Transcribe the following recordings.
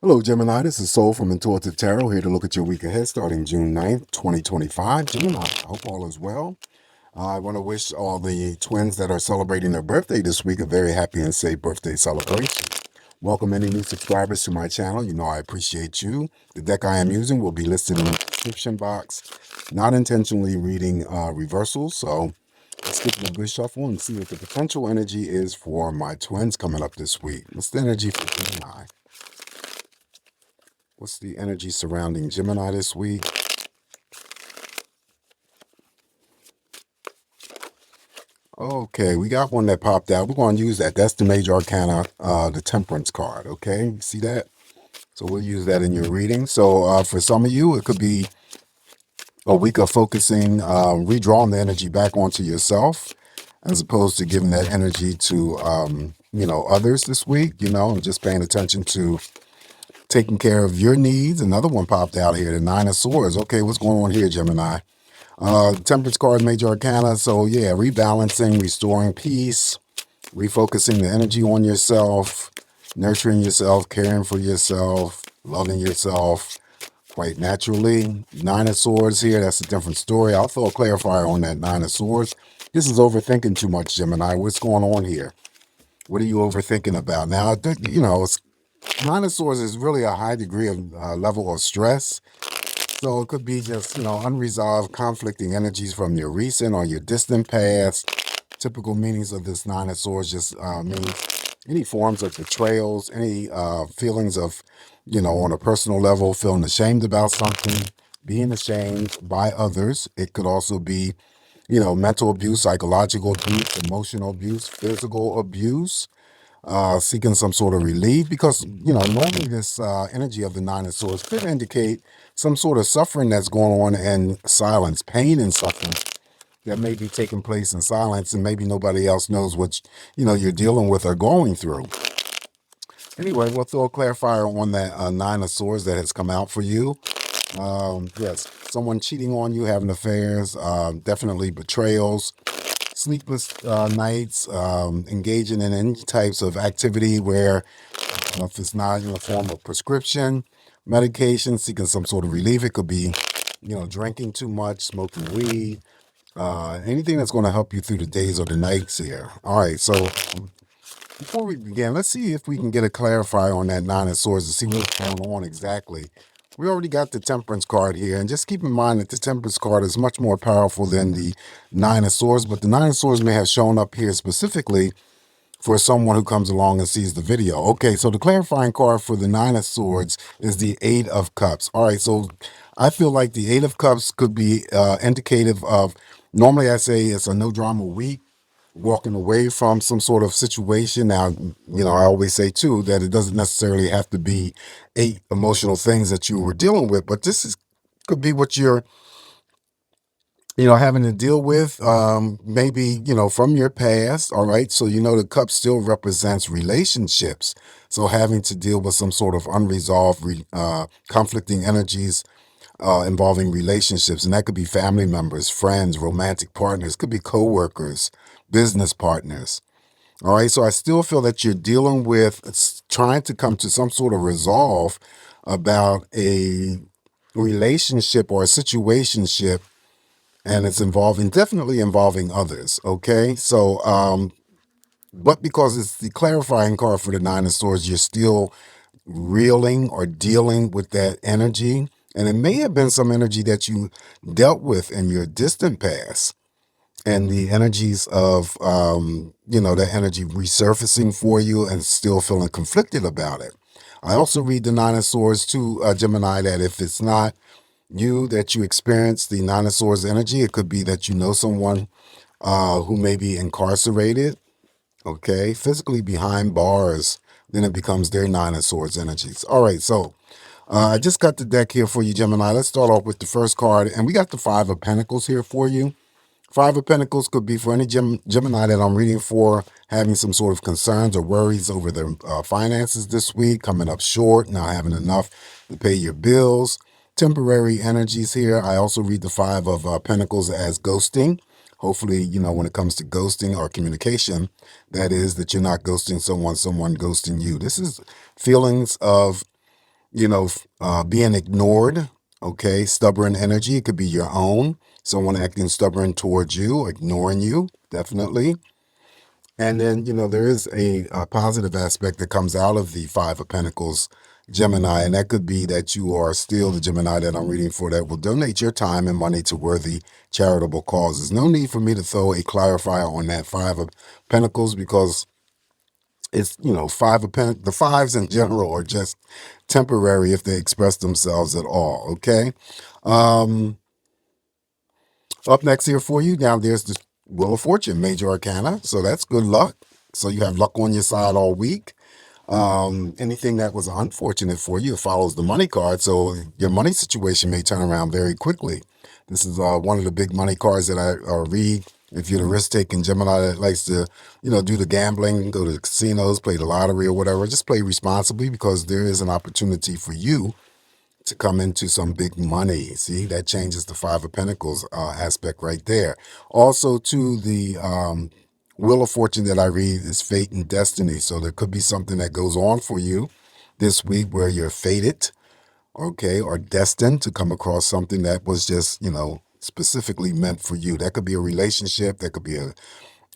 Hello, Gemini. This is Soul from Intuitive Tarot here to look at your week ahead starting June 9th, 2025. Gemini, I hope all is well. I want to wish all the twins that are celebrating their birthday this week a very happy and safe birthday celebration. Welcome any new subscribers to my channel. You know I appreciate you. The deck I am using will be listed in the description box. Not intentionally reading reversals, so let's get to a good shuffle and see what the potential energy is for my twins coming up this week. What's the energy for Gemini? What's the energy surrounding Gemini this week? Okay, we got one that popped out. We're going to use that. That's the major arcana, the temperance card. Okay, you see that? So we'll use that in your reading. So for some of you, it could be a week of focusing, redrawing the energy back onto yourself, as opposed to giving that energy to, others this week, and just paying attention to taking care of your needs. Another one popped out here, the Nine of Swords. Okay, what's going on here, Gemini? Temperance card, major arcana. So yeah, rebalancing, restoring peace, refocusing the energy on yourself, nurturing yourself, caring for yourself, loving yourself quite naturally. Nine of Swords here, that's a different story. I'll throw a clarifier on that Nine of Swords. This is overthinking too much, Gemini. What's going on here? What are you overthinking about? Now, I think, Nine of Swords is really a high degree of level of stress. So it could be just, unresolved conflicting energies from your recent or your distant past. Typical meanings of this Nine of Swords just means any forms of betrayals, any feelings of, on a personal level, feeling ashamed about something, being ashamed by others. It could also be, mental abuse, psychological abuse, emotional abuse, physical abuse, seeking some sort of relief, because normally this energy of the Nine of Swords could indicate some sort of suffering that's going on in silence, pain and suffering that may be taking place in silence, and maybe nobody else knows what you're dealing with or going through. Anyway, we'll throw a clarifier on that Nine of Swords that has come out for you. Yes, someone cheating on you, having affairs, definitely betrayals, sleepless nights, engaging in any types of activity where, if it's not in the form of prescription, medication, seeking some sort of relief. It could be, drinking too much, smoking weed, anything that's going to help you through the days or the nights here. All right, so before we begin, let's see if we can get a clarifier on that Nine of Swords to see what's going on exactly. We already got the Temperance card here, and just keep in mind that the Temperance card is much more powerful than the Nine of Swords, but the Nine of Swords may have shown up here specifically for someone who comes along and sees the video. Okay, so the clarifying card for the Nine of Swords is the Eight of Cups. All right, so I feel like the Eight of Cups could be indicative of, normally I say it's a no drama week, walking away from some sort of situation. Now, I always say too that it doesn't necessarily have to be 8 emotional things that you were dealing with, but could be what you're having to deal with, maybe, from your past. All right. So, the cup still represents relationships. So having to deal with some sort of unresolved, conflicting energies involving relationships. And that could be family members, friends, romantic partners, could be coworkers, business partners. All right. So I still feel that you're dealing with trying to come to some sort of resolve about a relationship or a situationship, and it's definitely involving others. Okay. So, but because it's the clarifying card for the Nine of Swords, you're still reeling or dealing with that energy. And it may have been some energy that you dealt with in your distant past, and the energies of, that energy resurfacing for you and still feeling conflicted about it. I also read the Nine of Swords to Gemini, that if it's not that you experience the Nine of Swords energy, it could be that you know someone who may be incarcerated, okay, physically behind bars. Then it becomes their Nine of Swords energies. All right, so I just got the deck here for you, Gemini. Let's start off with the first card, and we got the Five of Pentacles here for you. Five of Pentacles could be for any Gemini that I'm reading for, having some sort of concerns or worries over their finances this week, coming up short, not having enough to pay your bills. Temporary energies here. I also read the Five of Pentacles as ghosting. Hopefully, when it comes to ghosting or communication, that is that you're not ghosting someone ghosting you. This is feelings of being ignored. Okay, stubborn energy. It could be your own, someone acting stubborn towards you, ignoring you, definitely. And then, there is a positive aspect that comes out of the Five of Pentacles, Gemini, and that could be that you are still the Gemini that I'm reading for that will donate your time and money to worthy charitable causes. No need for me to throw a clarifier on that Five of Pentacles because it's, the fives in general are just temporary if they express themselves at all. Okay. Um, Up next here for you, now there's the Wheel of Fortune, Major Arcana. So that's good luck. So you have luck on your side all week. Anything that was unfortunate for you, it follows the money card. So your money situation may turn around very quickly. This is one of the big money cards that I read. If you're the risk-taking Gemini that likes to, do the gambling, go to the casinos, play the lottery or whatever, just play responsibly because there is an opportunity for you to come into some big money. See, that changes the Five of Pentacles aspect right there. Also, to the Wheel of Fortune that I read is fate and destiny. So there could be something that goes on for you this week where you're fated, okay, or destined to come across something that was just, specifically meant for you. That could be a relationship, that could be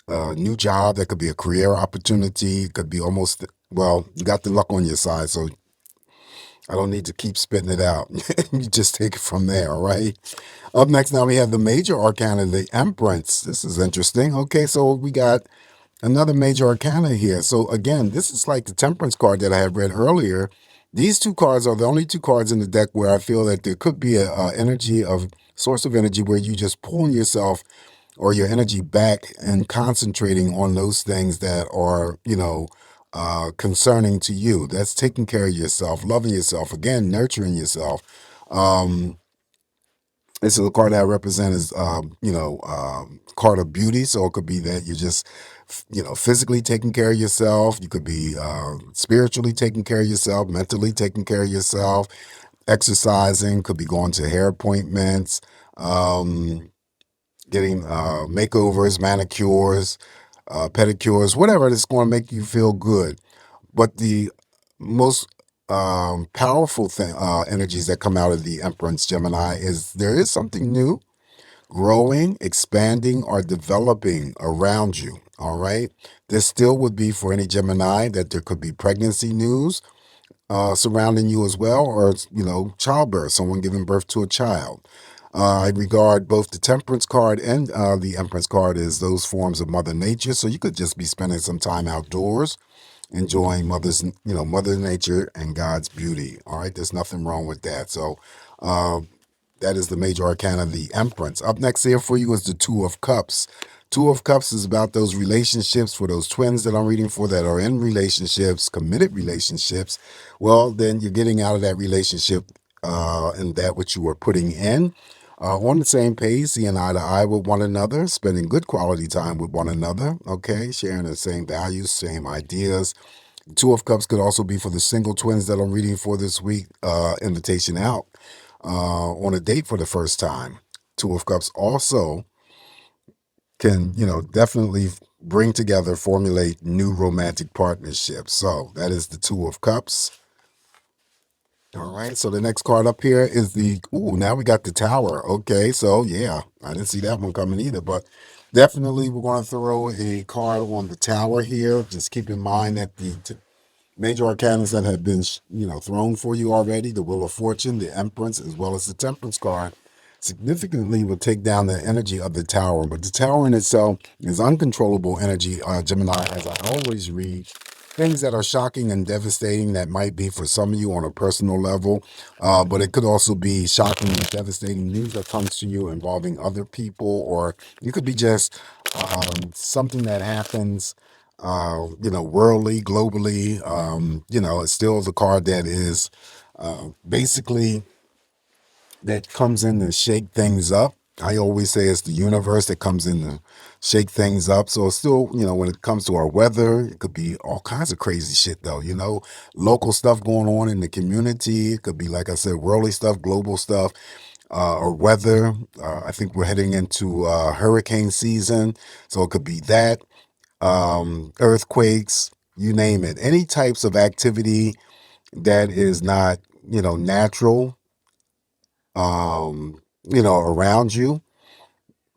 a new job, that could be a career opportunity, it could be almost, well, you got the luck on your side, so I don't need to keep spitting it out. You just take it from there, all right? Up next, now we have the Major Arcana, the Empress. This is interesting. Okay, so we got another Major Arcana here. So again, this is like the Temperance card that I had read earlier. These two cards are the only two cards in the deck where I feel that there could be a energy of source of energy where you just pulling yourself or your energy back and concentrating on those things that are, concerning to you. That's taking care of yourself, loving yourself, again, nurturing yourself. Um, this is a card that I represent as, card of beauty. So it could be that you're just, physically taking care of yourself. You could be spiritually taking care of yourself, mentally taking care of yourself, exercising, could be going to hair appointments, getting makeovers, manicures, pedicures, whatever that's going to make you feel good. But the most powerful thing, energies that come out of the Empress Gemini is there is something new, growing, expanding, or developing around you. All right. This still would be for any Gemini that there could be pregnancy news surrounding you as well, or childbirth, someone giving birth to a child. I regard both the Temperance card and the Empress card as those forms of Mother Nature. So you could just be spending some time outdoors, enjoying Mother Nature and God's beauty. All right, there's nothing wrong with that. So that is the Major Arcana, the Empress. Up next here for you is the Two of Cups. Two of Cups is about those relationships for those twins that I'm reading for that are in relationships, committed relationships. Well, then you're getting out of that relationship and that which you were putting in. On the same page, seeing eye to eye with one another, spending good quality time with one another, okay, sharing the same values, same ideas. Two of Cups could also be for the single twins that I'm reading for this week, invitation out on a date for the first time. Two of Cups also can, definitely bring together, formulate new romantic partnerships. So that is the Two of Cups. All right, so the next card up here is now we got the Tower. Okay, so yeah, I didn't see that one coming either, but definitely we're going to throw a card on the Tower here. Just keep in mind that the major arcanas that have been, thrown for you already, the Wheel of Fortune, the Empress, as well as the Temperance card, significantly will take down the energy of the Tower. But the Tower in itself is uncontrollable energy, Gemini, as I always read. Things that are shocking and devastating that might be for some of you on a personal level, but it could also be shocking and devastating news that comes to you involving other people, or it could be just something that happens worldly, globally. It's still the card that is basically that comes in to shake things up. I always say it's the universe that comes in to shake things up. So it's still, when it comes to our weather, it could be all kinds of crazy shit though, local stuff going on in the community. It could be, like I said, worldly stuff, global stuff, or weather. I think we're heading into hurricane season. So it could be that, earthquakes, you name it, any types of activity that is not natural, around you.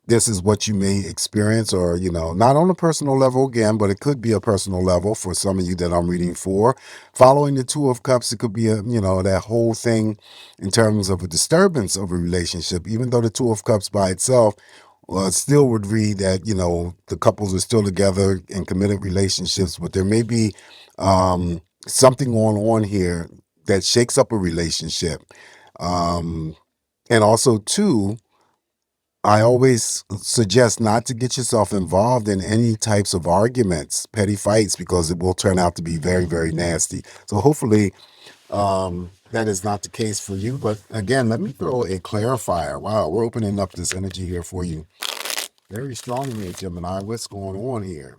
This is what you may experience, or not on a personal level again, but it could be a personal level for some of you that I'm reading for. Following the Two of Cups, it could be that whole thing in terms of a disturbance of a relationship, even though the Two of Cups by itself still would read that the couples are still together in committed relationships, but there may be something going on here that shakes up a relationship. And also too, I always suggest not to get yourself involved in any types of arguments, petty fights, because it will turn out to be very, very nasty. So hopefully that is not the case for you. But again, let me throw a clarifier. Wow, we're opening up this energy here for you. Very strongly, Gemini. What's going on here?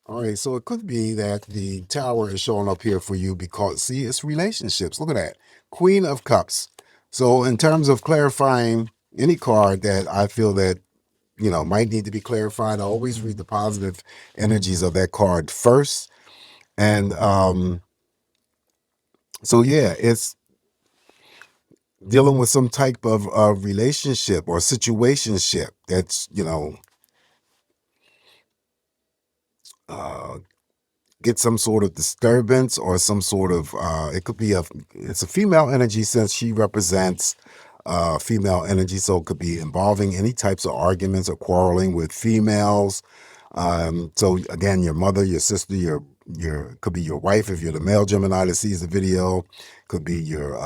All right, so it could be that the Tower is showing up here for you because, see, it's relationships. Look at that. Queen of Cups. So in terms of clarifying any card that I feel that, might need to be clarified, I always read the positive energies of that card first. And so, yeah, it's dealing with some type of relationship or situationship that's, uh, get some sort of disturbance or some sort of it could be it's a female energy since she represents female energy, so it could be involving any types of arguments or quarreling with females. So again, your mother, your sister, your could be your wife if you're the male Gemini that sees the video, could be your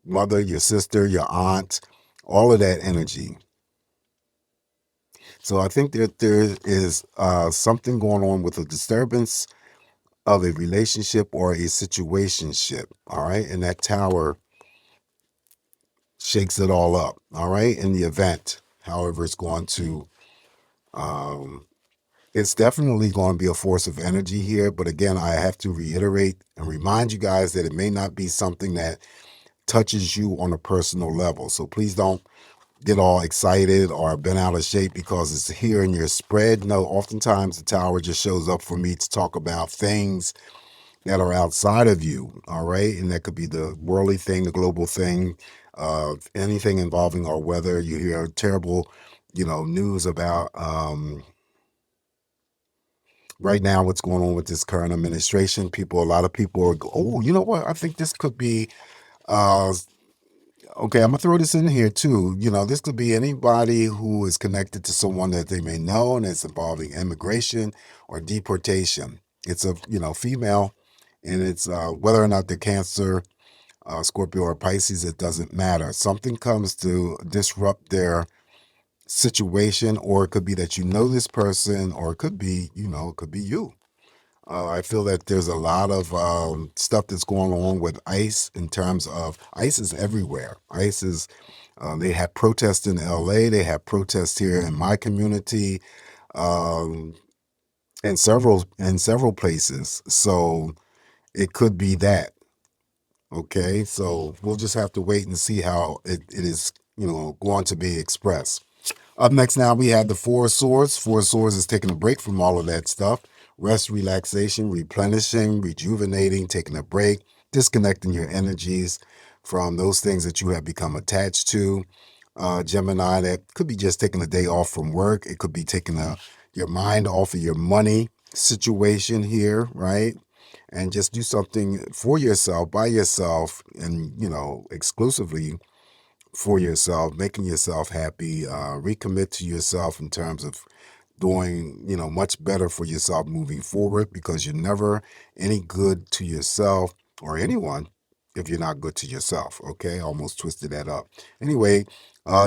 mother, your sister, your aunt, all of that energy. So I think that there is something going on with a disturbance of a relationship or a situationship. All right. And that Tower shakes it all up. All right. In the event, however, it's definitely going to be a force of energy here. But again, I have to reiterate and remind you guys that it may not be something that touches you on a personal level. So please don't get all excited or bent out of shape because it's here in your spread. No, oftentimes the Tower just shows up for me to talk about things that are outside of you, all right? And that could be the worldly thing, the global thing, anything involving our weather. You hear terrible, news about right now what's going on with this current administration. A lot of people are, oh, you know what? I think this could be, uh, okay, I'm gonna throw this in here too. This could be anybody who is connected to someone that they may know, and it's involving immigration or deportation. It's a, female, and it's whether or not they're Cancer, Scorpio, or Pisces, it doesn't matter. Something comes to disrupt their situation, or it could be that this person, or it could be, it could be you. I feel that there's a lot of stuff that's going on with ICE in terms of ICE is everywhere. ICE is, they have protests in LA, they have protests here in my community, um, in several places. So it could be that. Okay, so we'll just have to wait and see how it is, going to be expressed. Up next now, we have the Four of Swords. Four of Swords is taking a break from all of that stuff. Rest, relaxation, replenishing, rejuvenating, taking a break, disconnecting your energies from those things that you have become attached to. Gemini, that could be just taking a day off from work. It could be taking your mind off of your money situation here, right? And just do something for yourself, by yourself, and, exclusively for yourself, making yourself happy, recommit to yourself in terms of doing, much better for yourself moving forward, because you're never any good to yourself or anyone if you're not good to yourself. Okay, almost twisted that up. Anyway,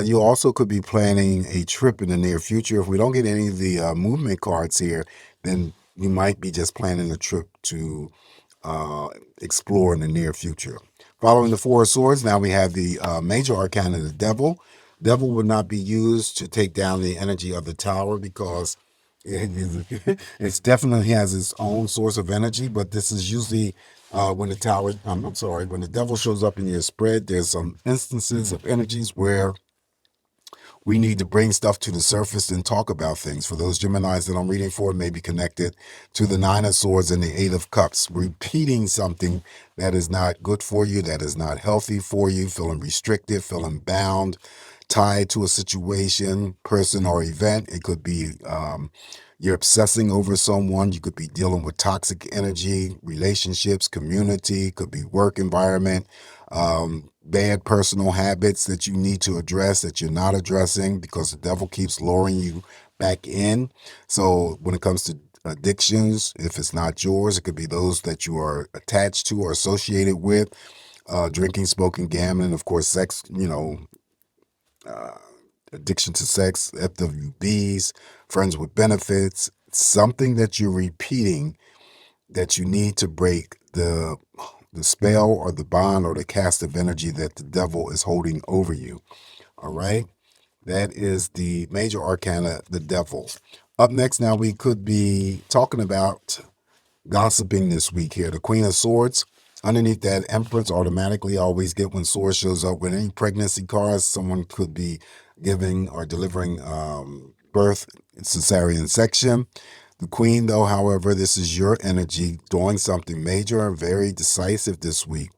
you also could be planning a trip in the near future. If we don't get any of the movement cards here, then you might be just planning a trip to uh, explore in the near future. Following the Four of Swords, now we have the major arcana, the Devil. Devil would not be used to take down the energy of the Tower because it's definitely has its own source of energy, but this is usually when the Tower, I'm sorry, when the Devil shows up in your spread, there's some instances of energies where we need to bring stuff to the surface and talk about things. For those Geminis that I'm reading for, may be connected to the Nine of Swords and the Eight of Cups, repeating something that is not good for you, that is not healthy for you, feeling restricted, feeling bound, tied to a situation, person, or event. It could be you're obsessing over someone. You could be dealing with toxic energy, relationships, community, could be work environment, bad personal habits that you need to address that you're not addressing because the devil keeps luring you back in. So when it comes to addictions, if it's not yours, it could be those that you are attached to or associated with. Drinking, smoking, gambling, of course, sex, uh, addiction to sex, FWBs, friends with benefits, something that you're repeating that you need to break the spell or the bond or the cast of energy that the devil is holding over you. All right. That is the major arcana, the devil. Up next, now we could be talking about gossiping this week here. The Queen of Swords. Underneath that, Empress automatically always get when Swords shows up with any pregnancy cards. Someone could be giving or delivering birth, cesarean section. The Queen, though, however, this is your energy doing something major and very decisive this week.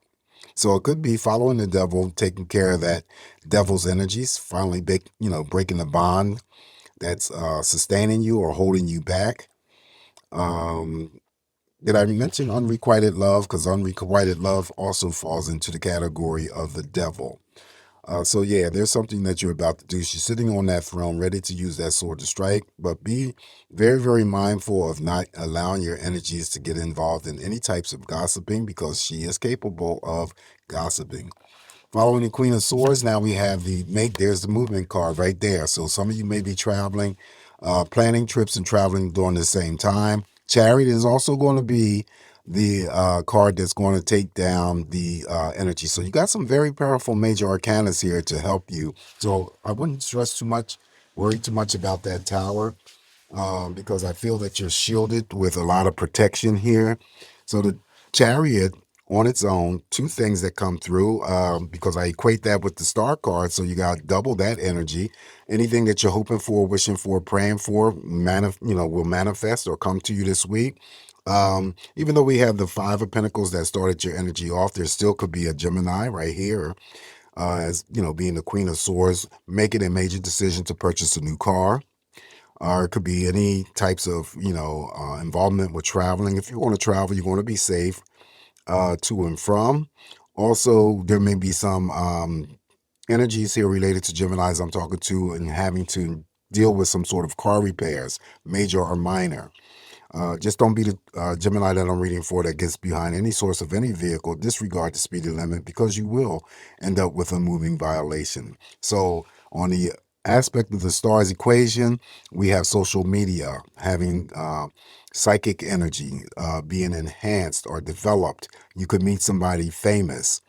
So it could be following the devil, taking care of that devil's energies, finally breaking the bond that's sustaining you or holding you back. Did I mention unrequited love? Because unrequited love also falls into the category of the devil. So yeah, there's something that you're about to do. She's sitting on that throne, ready to use that sword to strike, but be very, very mindful of not allowing your energies to get involved in any types of gossiping because she is capable of gossiping. Following the Queen of Swords, now we have there's the movement card right there. So some of you may be traveling, planning trips and traveling during the same time. Chariot is also going to be the card that's going to take down the energy. So you got some very powerful major arcanas here to help you. So I wouldn't stress too much, worry too much about that tower because I feel that you're shielded with a lot of protection here. So the Chariot on its own, two things that come through because I equate that with the star card. So you got double that energy. Anything that you're hoping for, wishing for, praying for, will manifest or come to you this week. Even though we have the Five of Pentacles that started your energy off, there still could be a Gemini right here. As you know, being the Queen of Swords, making a major decision to purchase a new car, or it could be any types of involvement with traveling. If you want to travel, you want to be safe to and from. Also, there may be some energies here related to Geminis I'm talking to and having to deal with some sort of car repairs, major or minor. Just don't be the Gemini that I'm reading for that gets behind any source of any vehicle. Disregard the speed limit because you will end up with a moving violation. So on the aspect of the stars equation, we have social media having psychic energy being enhanced or developed. You could meet somebody famous,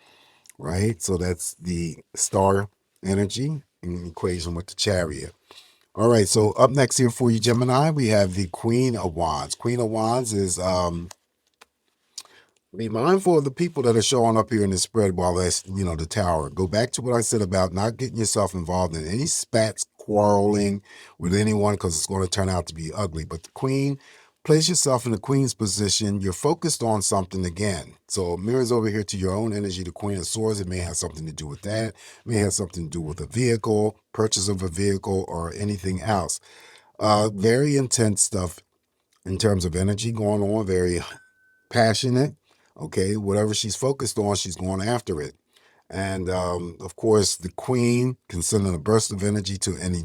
right? So that's the star energy in equation with the chariot. All right, so up next here for you, Gemini, we have the Queen of Wands. Queen of Wands is be mindful of the people that are showing up here in the spread while that's, the tower. Go back to what I said about not getting yourself involved in any spats, quarreling with anyone, because it's going to turn out to be ugly. But the Queen, place yourself in the Queen's position. You're focused on something again. So it mirrors over here to your own energy, the Queen of Swords. It may have something to do with that. It may have something to do with a vehicle, purchase of a vehicle, or anything else. Very intense stuff in terms of energy going on, very passionate. Okay, whatever she's focused on, she's going after it. And of course, the Queen can send a burst of energy to any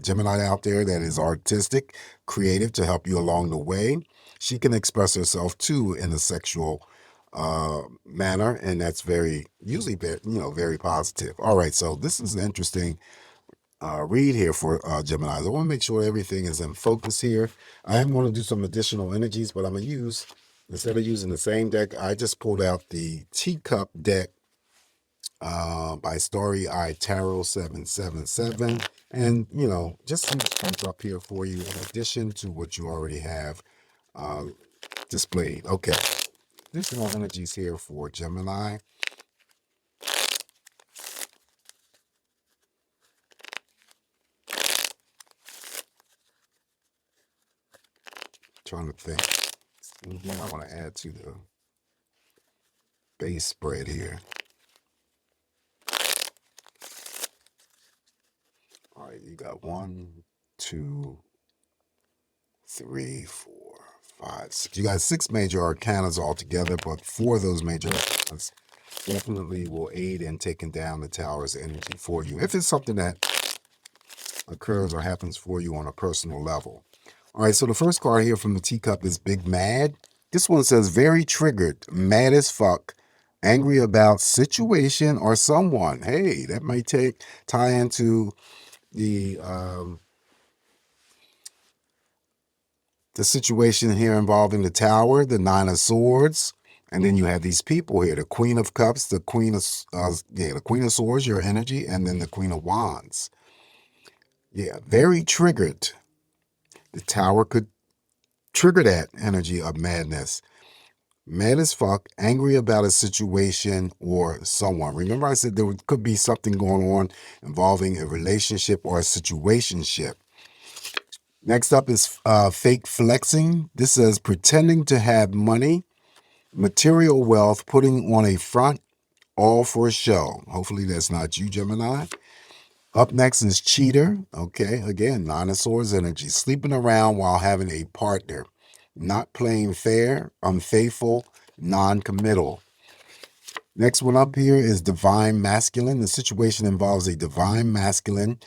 Gemini out there that is artistic, creative to help you along the way. She can express herself too in a sexual manner, and that's usually very positive. All right, so this is an interesting read here for Gemini. I want to make sure everything is in focus here. I am going to do some additional energies, but I'm going to instead of using the same deck, I just pulled out the Teacup deck by Starry Eye Tarot 777. And, just some comes up here for you in addition to what you already have uh, displayed. Okay. Additional energies here for Gemini. Trying to think. Anything I want to add to the base spread here. All right, you got 1, 2, 3, 4, 5, 6. You got 6 major arcanas altogether, but 4 of those major arcanas definitely will aid in taking down the tower's energy for you, if it's something that occurs or happens for you on a personal level. All right, so the first card here from the teacup is Big Mad. This one says very triggered, mad as fuck, angry about situation or someone. Hey, that might tie into the situation here involving the tower, the 9 of Swords, and then you have these people here: the Queen of Cups, the Queen of the Queen of Swords, your energy, and then the Queen of Wands. Yeah, very triggered. The tower could trigger that energy of madness. Mad as fuck, angry about a situation or someone. Remember I said there could be something going on involving a relationship or a situationship. Next up is fake flexing. This says pretending to have money, material wealth, putting on a front, all for a show. Hopefully that's not you, Gemini. Up next is cheater. Okay, again, 9 of Swords energy. Sleeping around while having a partner. Not playing fair, unfaithful, non-committal. Next one up here is divine masculine. The situation involves a divine masculine,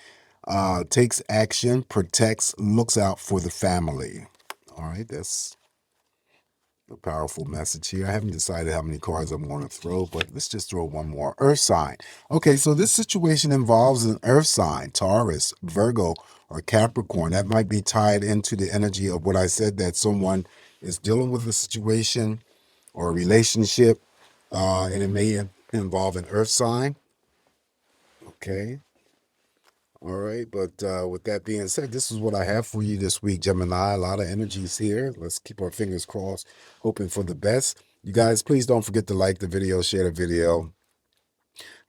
takes action, protects, looks out for the family. All right, that's a powerful message here. I haven't decided how many cards I'm going to throw, but let's just throw one more. Earth sign. Okay, so this situation involves an earth sign, Taurus, Virgo, or Capricorn. That might be tied into the energy of what I said, that someone is dealing with a situation or a relationship, and it may involve an earth sign. Okay. All right, but with that being said, this is what I have for you this week, Gemini. A lot of energies here. Let's keep our fingers crossed, hoping for the best. You guys, please don't forget to like the video, share the video.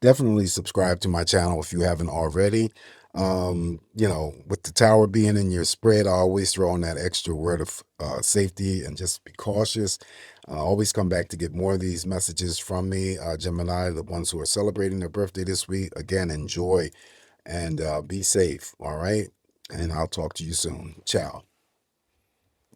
Definitely subscribe to my channel if you haven't already. With the tower being in your spread, I always throw in that extra word of safety and just be cautious. Always come back to get more of these messages from me, Gemini, the ones who are celebrating their birthday this week. Again, enjoy and be safe. All right. And I'll talk to you soon. Ciao.